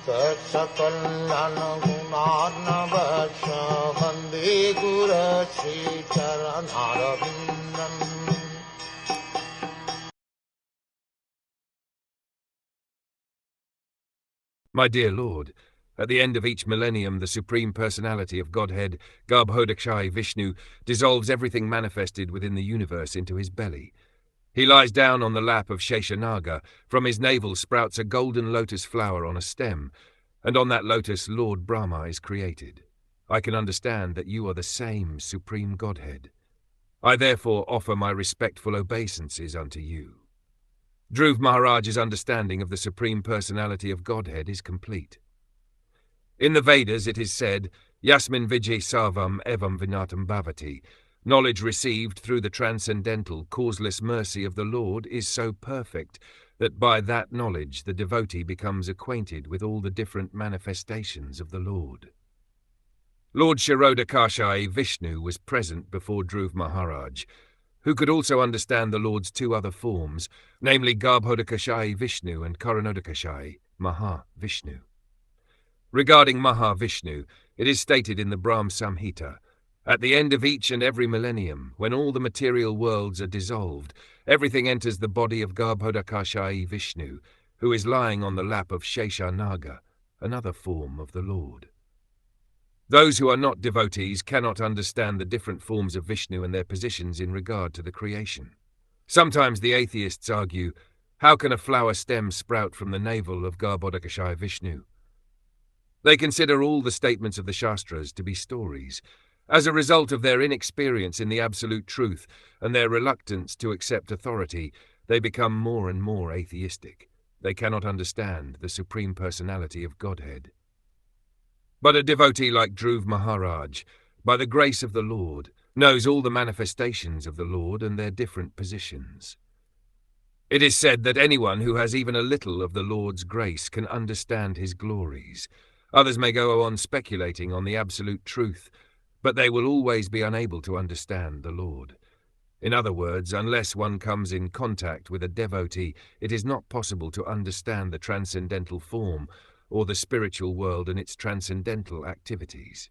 Saksakallan gunarnavasya Vande Guru Sri Charanarabindam. My dear Lord, at the end of each millennium, the Supreme Personality of Godhead, Garbhodakshai Vishnu, dissolves everything manifested within the universe into his belly. He lies down on the lap of Sheshanaga. From his navel sprouts a golden lotus flower on a stem, and on that lotus Lord Brahma is created. I can understand that you are the same Supreme Godhead. I therefore offer my respectful obeisances unto you. Dhruv Maharaj's understanding of the Supreme Personality of Godhead is complete. In the Vedas it is said, Yasmin Vijay Sarvam Evam Vinatam Bhavati. Knowledge received through the transcendental, causeless mercy of the Lord is so perfect that by that knowledge the devotee becomes acquainted with all the different manifestations of the Lord. Lord Kshirodakashai Vishnu was present before Dhruv Maharaj, who could also understand the Lord's two other forms, namely Garbhodakashai Vishnu and Karanodakashai Mahavishnu. Regarding Mahavishnu, it is stated in the Brahm Samhita, at the end of each and every millennium, when all the material worlds are dissolved, everything enters the body of Garbhodakashai Vishnu, who is lying on the lap of Sheshanaga, another form of the Lord. Those who are not devotees cannot understand the different forms of Vishnu and their positions in regard to the creation. Sometimes the atheists argue, how can a flower stem sprout from the navel of Garbhodakashai Vishnu? They consider all the statements of the Shastras to be stories. As a result of their inexperience in the absolute truth and their reluctance to accept authority, they become more and more atheistic. They cannot understand the Supreme Personality of Godhead. But a devotee like Dhruv Maharaj, by the grace of the Lord, knows all the manifestations of the Lord and their different positions. It is said that anyone who has even a little of the Lord's grace can understand his glories. Others may go on speculating on the absolute truth, but they will always be unable to understand the Lord. In other words, unless one comes in contact with a devotee, it is not possible to understand the transcendental form or the spiritual world and its transcendental activities.